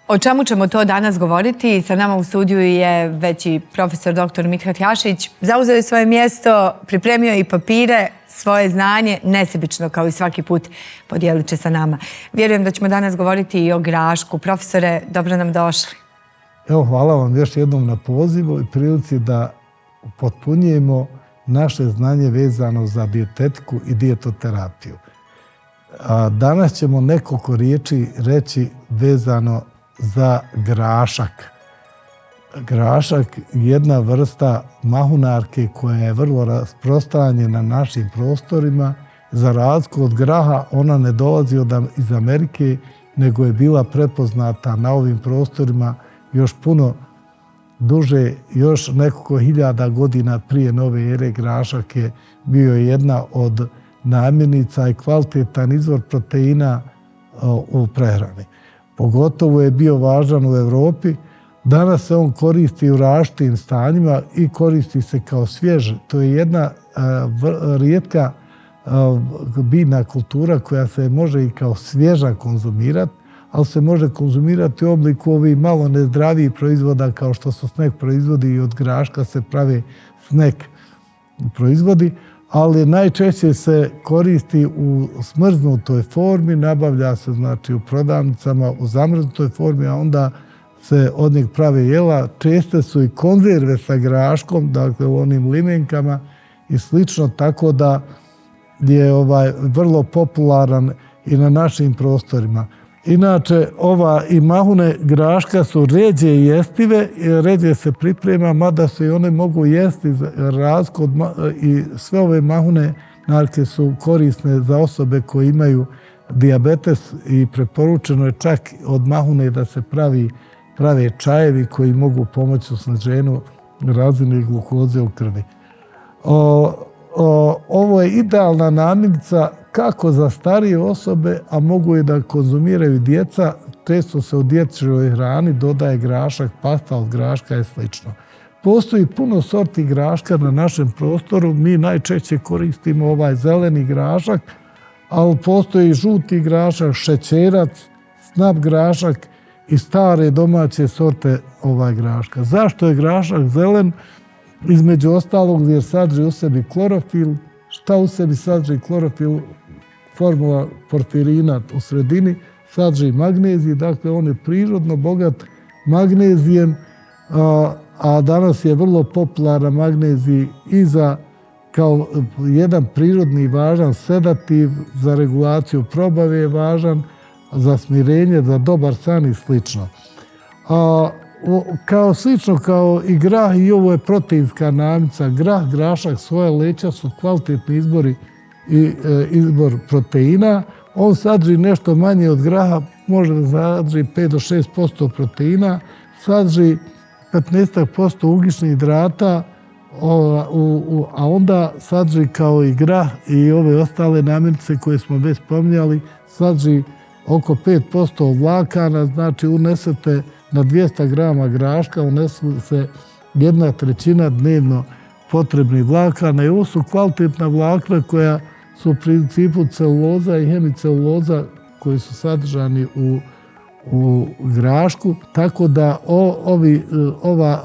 O čemu ćemo to danas govoriti? Sa nama u studiju je već i profesor dr. Mithat Jašić. Zauzeo je svoje mjesto, pripremio i papire, svoje znanje, nesebično kao i svaki put podijelit će sa nama. Vjerujem da ćemo danas govoriti i o grašku. Profesore, dobro nam došli. Evo, hvala vam još jednom na pozivu i prilici da potpunjujemo naše znanje vezano za dijetetiku i dijetoterapiju. Danas ćemo nekoliko riječi reći vezano za grašak. Grašak je jedna vrsta mahunarke koja je vrlo rasprostranjena na našim prostorima. Za razliku od graha, ona ne dolazi iz Amerike, nego je bila prepoznata na ovim prostorima još puno duže, još nekoliko hiljada godina prije nove ere. Grašak je bio jedna od namirnica i kvalitetan izvor proteina u prehrani. Pogotovo je bio važan u Europi. Danas se on koristi u različitim stanjima i koristi se kao svjež. To je jedna rijetka biljna kultura koja se može i kao svježa konzumirati, ali se može konzumirati u obliku ovih malo nezdravijih proizvoda kao što su snack proizvodi i od graška se prave snack proizvodi, ali najčešće se koristi u smrznutoj formi, nabavlja se znači u prodavnicama u zamrznutoj formi, a onda se od njeg prave jela. Česte su i konzerve sa graškom, dakle u onim limenkama i slično, tako da je vrlo popularan i na našim prostorima. Inače, i mahune graška su ređe jestive, ređe se priprema, mada se i one mogu jesti i sve ove mahune narke su korisne za osobe koje imaju dijabetes i preporučeno je čak od mahune da se prave čajevi koji mogu pomoći u sniženju razine glukoze u krvi. Ovo je idealna namirnica kako za starije osobe, a mogu i da konzumiraju djeca. Često se u dječjoj hrani dodaje grašak, pasta od graška i slično. Postoji puno sorti graška na našem prostoru. Mi najčešće koristimo ovaj zeleni grašak, ali postoji i žuti grašak, šećerac, snap grašak i stare domaće sorte graška. Zašto je grašak zelen? Između ostalog jer sadrži u sebi klorofil. Šta u sebi sadrži klorofil? Formula porfirina u sredini sadrži magnezij, dakle on je prirodno bogat magnezijem, a danas je vrlo popularan magnezij i kao jedan prirodni važan sedativ, za regulaciju probave je važan, za smirenje, za dobar san i slično. Slično kao i grah, i ovo je proteinska namirnica. Grah, grašak, soja, leća su kvalitetni izbor proteina. On sadrži nešto manje od graha, može da sadrži 5 do 6% proteina, sadrži 15% ugljičnih hidrata, a onda sadrži kao i grah i ove ostale namirnice koje smo već spominjali, sadrži oko 5% vlakana, znači unesete na 200 grama graška, unesu se 1/3 dnevno potrebnih vlakana i ovo su kvalitetna vlakna koja su u principu celuloza i hemiceluloza koji su sadržani u grašku, tako da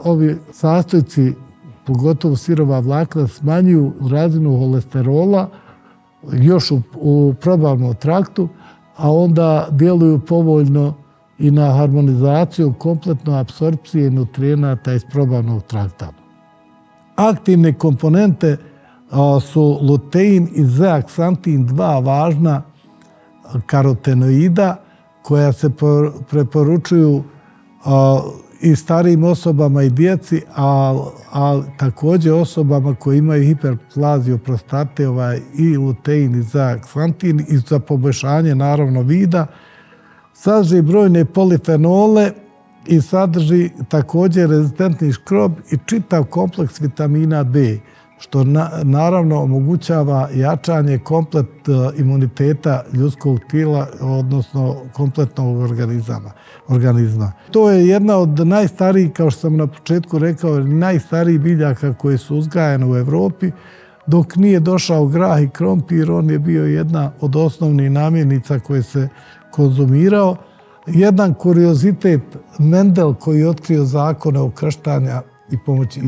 ovi sastojci, pogotovo sirova vlakna, smanjuju razinu holesterola još u probavnom traktu, a onda djeluju povoljno i na harmonizaciju kompletno apsorpcije nutrijenata iz probavnog trakta. Aktivne komponente su lutein i zeaksantin, dva važna karotenoida koja se preporučuju i starijim osobama i djeci, a također osobama koji imaju hiperplaziju prostate, i lutein i zeaksantin, i za poboljšanje naravno vida. Sadrži brojne polifenole i sadrži također rezistentni škrob i čitav kompleks vitamina B, što naravno omogućava jačanje komplet imuniteta ljudskog tijela, odnosno kompletnog organizma. To je jedna od najstarijih, kao što sam na početku rekao, najstarijih biljaka koje su uzgajane u Europi. Dok nije došao grah i krompir, on je bio jedna od osnovnih namirnica koje se konzumirao Jedan kuriozitet, Mendel koji je otkrio zakone o krštanja i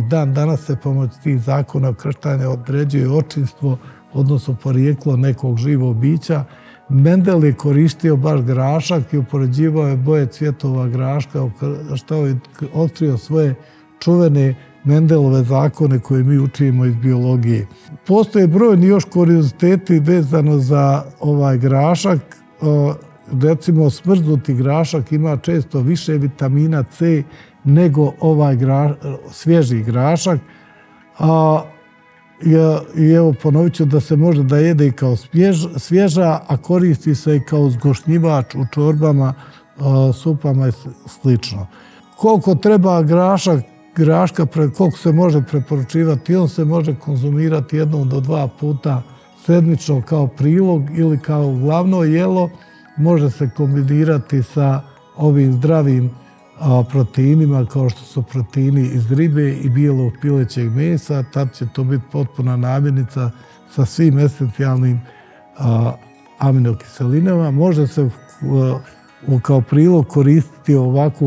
dan danas se pomoć tih zakona o krštanja određuje očinstvo, odnosno porijeklo nekog živog bića. Mendel je koristio baš grašak i upoređivao je boje cvjetova graška, što je otkrio svoje čuvene Mendelove zakone koje mi učimo iz biologije. Postoje brojni još kurioziteti vezano za ovaj grašak. Recimo, smrznuti grašak ima često više vitamina C nego ovaj svježi grašak. I evo, ponovit ću da se može da jede i kao svježa, a koristi se i kao zgošnjivač u čorbama, supama i slično. Koliko treba graška, koliko se može preporučivati, on se može konzumirati 1 do 2 puta sedmično kao prilog ili kao glavno jelo. Može se kombinirati sa ovim zdravim proteinima kao što su proteini iz ribe i bijelog pilećeg mesa. Tad će to biti potpuna namirnica sa svim esencijalnim aminokiselinama. Može se kao prilog koristiti ovako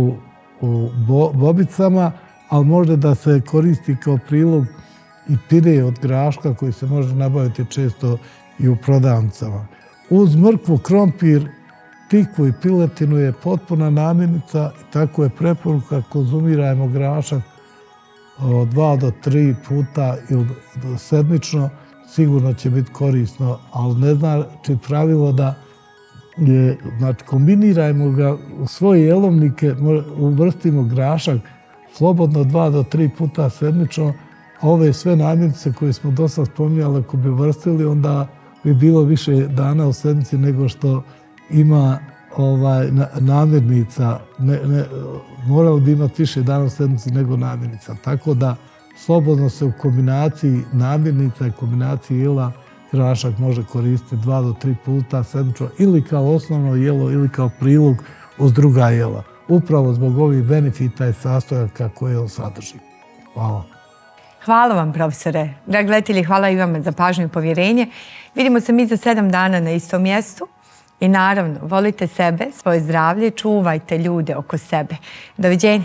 u bobicama, ali može da se koristi kao prilog i pire od graška koji se može nabaviti često i u prodavnicama. Uz mrkvu, krompir, tikvu i piletinu je potpuna namirnica i tako je preporuka konzumirajmo grašak 2 do 3 puta ili sedmično. Sigurno će biti korisno, ali ne znači pravilo da kombinirajmo ga u svoje jelovnike, uvrstimo grašak slobodno 2 do 3 puta sedmično, a ove sve namirnice koje smo dosta spominjali, ako bi uvrstili, onda bi bilo više dana u sedmici nego što ima namirnica. Morali bi imati više dana u sedmici nego namirnica. Tako da slobodno se u kombinaciji namirnica i kombinaciji jela grašak može koristiti 2 do 3 puta sedmično ili kao osnovno jelo ili kao prilog uz druga jela. Upravo zbog ovih benefita i sastojaka koje on sadrži. Hvala. Hvala vam, profesore. Dragi gledatelji, hvala i vama za pažnju i povjerenje. Vidimo se mi za 7 dana na istom mjestu. I naravno, volite sebe, svoje zdravlje, čuvajte ljude oko sebe. Doviđenja.